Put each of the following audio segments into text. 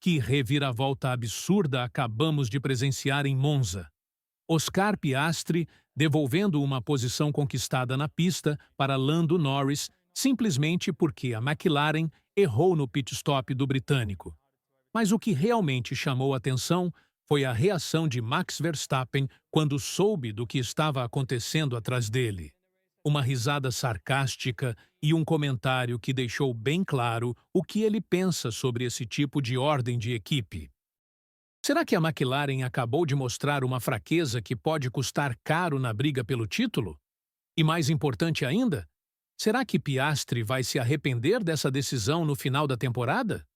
Que reviravolta absurda acabamos de presenciar em Monza. Oscar Piastri devolvendo uma posição conquistada na pista para Lando Norris simplesmente porque a McLaren errou no pit stop do britânico. Mas o que realmente chamou atenção foi a reação de Max Verstappen quando soube do que estava acontecendo atrás dele. Uma risada sarcástica e um comentário que deixou bem claro o que ele pensa sobre esse tipo de ordem de equipe. Será que a McLaren acabou de mostrar uma fraqueza que pode custar caro na briga pelo título? E mais importante ainda, será que Piastri vai se arrepender dessa decisão no final da temporada?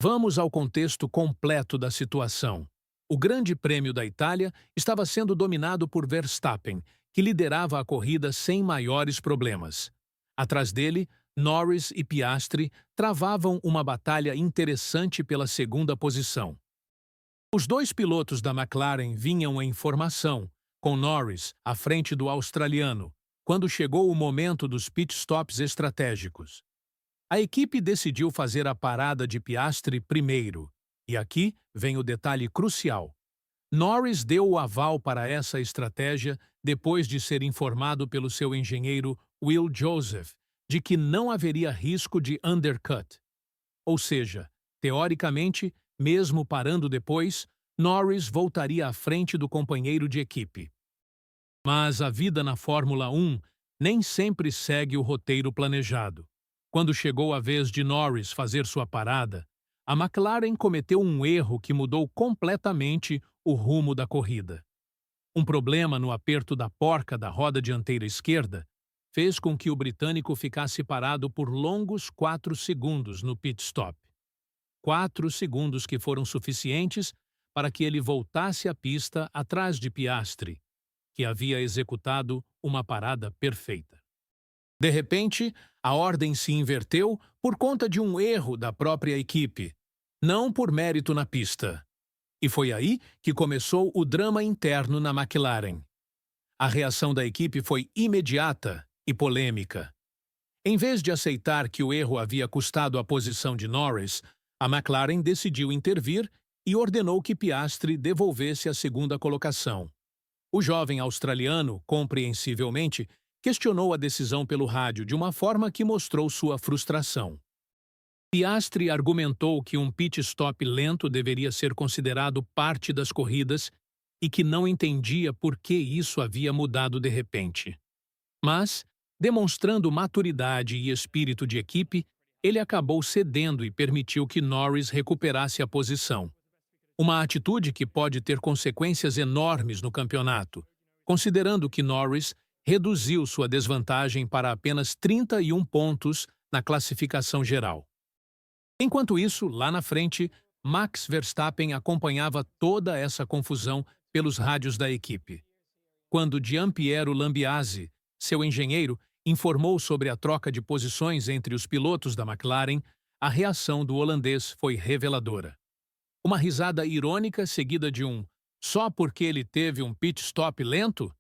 Vamos ao contexto completo da situação. O Grande Prêmio da Itália estava sendo dominado por Verstappen, que liderava a corrida sem maiores problemas. Atrás dele, Norris e Piastri travavam uma batalha interessante pela segunda posição. Os dois pilotos da McLaren vinham em formação, com Norris à frente do australiano, quando chegou o momento dos pit-stops estratégicos. A equipe decidiu fazer a parada de Piastri primeiro, e aqui vem o detalhe crucial. Norris deu o aval para essa estratégia depois de ser informado pelo seu engenheiro Will Joseph de que não haveria risco de undercut. Ou seja, teoricamente, mesmo parando depois, Norris voltaria à frente do companheiro de equipe. Mas a vida na Fórmula 1 nem sempre segue o roteiro planejado. Quando chegou a vez de Norris fazer sua parada, a McLaren cometeu um erro que mudou completamente o rumo da corrida. Um problema no aperto da porca da roda dianteira esquerda fez com que o britânico ficasse parado por longos 4 segundos no pit stop. 4 segundos que foram suficientes para que ele voltasse à pista atrás de Piastri, que havia executado uma parada perfeita. De repente, a ordem se inverteu por conta de um erro da própria equipe, não por mérito na pista. E foi aí que começou o drama interno na McLaren. A reação da equipe foi imediata e polêmica. Em vez de aceitar que o erro havia custado a posição de Norris, a McLaren decidiu intervir e ordenou que Piastri devolvesse a segunda colocação. O jovem australiano, compreensivelmente, questionou a decisão pelo rádio de uma forma que mostrou sua frustração. Piastri argumentou que um pit stop lento deveria ser considerado parte das corridas e que não entendia por que isso havia mudado de repente. Mas, demonstrando maturidade e espírito de equipe, ele acabou cedendo e permitiu que Norris recuperasse a posição. Uma atitude que pode ter consequências enormes no campeonato, considerando que Norris reduziu sua desvantagem para apenas 31 pontos na classificação geral. Enquanto isso, lá na frente, Max Verstappen acompanhava toda essa confusão pelos rádios da equipe. Quando Gianpiero Lambiase, seu engenheiro, informou sobre a troca de posições entre os pilotos da McLaren, a reação do holandês foi reveladora. Uma risada irônica seguida de um "só porque ele teve um pit stop lento?"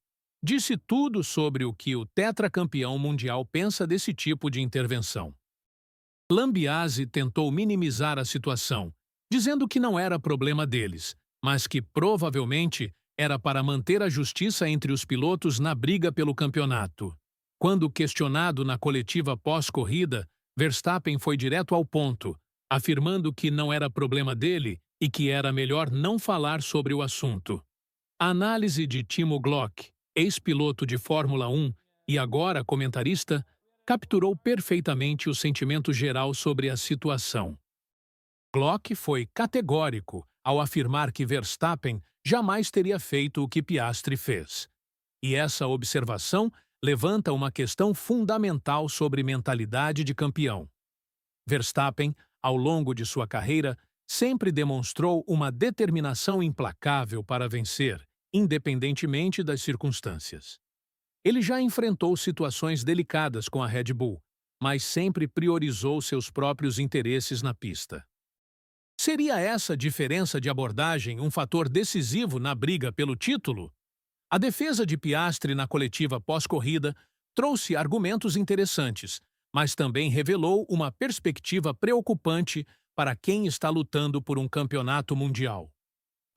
disse tudo sobre o que o tetracampeão mundial pensa desse tipo de intervenção. Lambiase tentou minimizar a situação, dizendo que não era problema deles, mas que provavelmente era para manter a justiça entre os pilotos na briga pelo campeonato. Quando questionado na coletiva pós-corrida, Verstappen foi direto ao ponto, afirmando que não era problema dele e que era melhor não falar sobre o assunto. A análise de Timo Glock, ex-piloto de Fórmula 1 e agora comentarista, capturou perfeitamente o sentimento geral sobre a situação. Glock foi categórico ao afirmar que Verstappen jamais teria feito o que Piastri fez. E essa observação levanta uma questão fundamental sobre mentalidade de campeão. Verstappen, ao longo de sua carreira, sempre demonstrou uma determinação implacável para vencer, independentemente das circunstâncias. Ele já enfrentou situações delicadas com a Red Bull, mas sempre priorizou seus próprios interesses na pista. Seria essa diferença de abordagem um fator decisivo na briga pelo título? A defesa de Piastri na coletiva pós-corrida trouxe argumentos interessantes, mas também revelou uma perspectiva preocupante para quem está lutando por um campeonato mundial.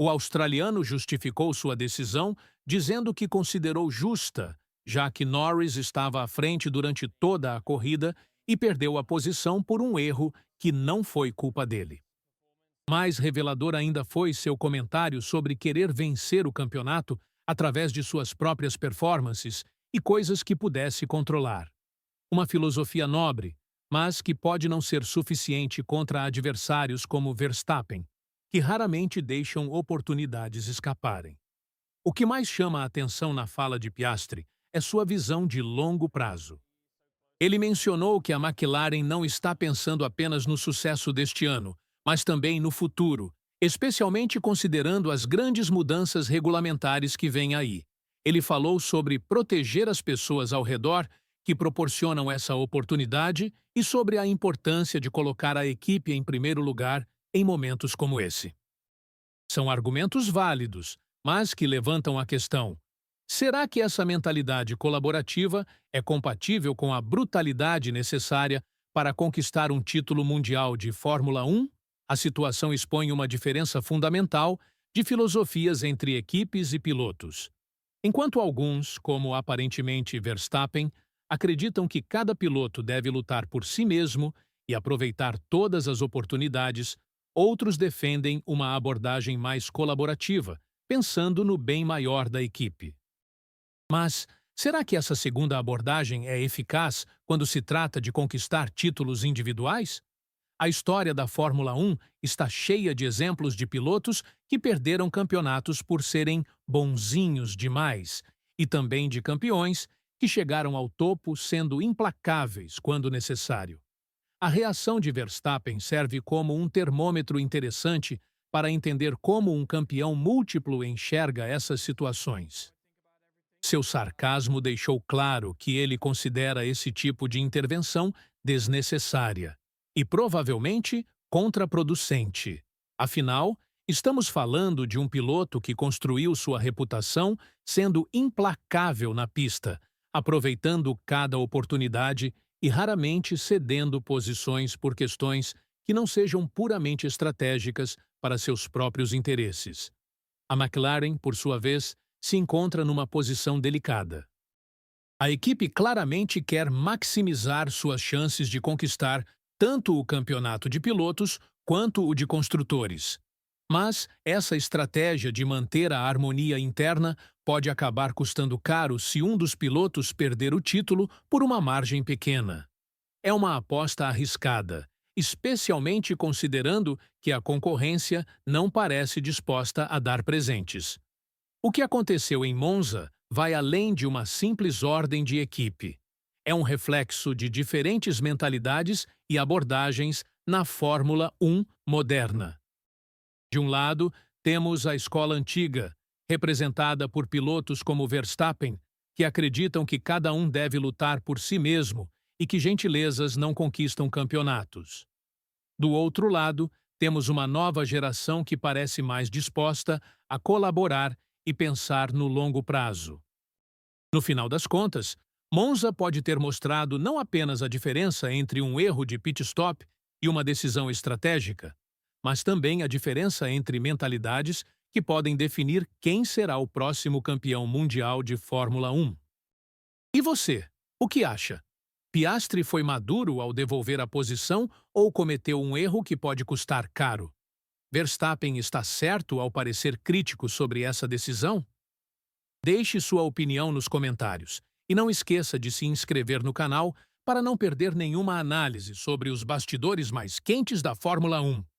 O australiano justificou sua decisão dizendo que considerou justa, já que Norris estava à frente durante toda a corrida e perdeu a posição por um erro que não foi culpa dele. Mais revelador ainda foi seu comentário sobre querer vencer o campeonato através de suas próprias performances e coisas que pudesse controlar. Uma filosofia nobre, mas que pode não ser suficiente contra adversários como Verstappen, que raramente deixam oportunidades escaparem. O que mais chama a atenção na fala de Piastri é sua visão de longo prazo. Ele mencionou que a McLaren não está pensando apenas no sucesso deste ano, mas também no futuro, especialmente considerando as grandes mudanças regulamentares que vêm aí. Ele falou sobre proteger as pessoas ao redor que proporcionam essa oportunidade e sobre a importância de colocar a equipe em primeiro lugar em momentos como esse. São argumentos válidos, mas que levantam a questão: será que essa mentalidade colaborativa é compatível com a brutalidade necessária para conquistar um título mundial de Fórmula 1? A situação expõe uma diferença fundamental de filosofias entre equipes e pilotos. Enquanto alguns, como aparentemente Verstappen, acreditam que cada piloto deve lutar por si mesmo e aproveitar todas as oportunidades, outros defendem uma abordagem mais colaborativa, pensando no bem maior da equipe. Mas será que essa segunda abordagem é eficaz quando se trata de conquistar títulos individuais? A história da Fórmula 1 está cheia de exemplos de pilotos que perderam campeonatos por serem bonzinhos demais, e também de campeões que chegaram ao topo sendo implacáveis quando necessário. A reação de Verstappen serve como um termômetro interessante para entender como um campeão múltiplo enxerga essas situações. Seu sarcasmo deixou claro que ele considera esse tipo de intervenção desnecessária e provavelmente contraproducente. Afinal, estamos falando de um piloto que construiu sua reputação sendo implacável na pista, aproveitando cada oportunidade e raramente cedendo posições por questões que não sejam puramente estratégicas para seus próprios interesses. A McLaren, por sua vez, se encontra numa posição delicada. A equipe claramente quer maximizar suas chances de conquistar tanto o campeonato de pilotos quanto o de construtores. Mas essa estratégia de manter a harmonia interna pode acabar custando caro se um dos pilotos perder o título por uma margem pequena. É uma aposta arriscada, especialmente considerando que a concorrência não parece disposta a dar presentes. O que aconteceu em Monza vai além de uma simples ordem de equipe. É um reflexo de diferentes mentalidades e abordagens na Fórmula 1 moderna. De um lado, temos a escola antiga, representada por pilotos como Verstappen, que acreditam que cada um deve lutar por si mesmo e que gentilezas não conquistam campeonatos. Do outro lado, temos uma nova geração que parece mais disposta a colaborar e pensar no longo prazo. No final das contas, Monza pode ter mostrado não apenas a diferença entre um erro de pit stop e uma decisão estratégica, mas também a diferença entre mentalidades que podem definir quem será o próximo campeão mundial de Fórmula 1. E você, o que acha? Piastri foi maduro ao devolver a posição ou cometeu um erro que pode custar caro? Verstappen está certo ao parecer crítico sobre essa decisão? Deixe sua opinião nos comentários e não esqueça de se inscrever no canal para não perder nenhuma análise sobre os bastidores mais quentes da Fórmula 1.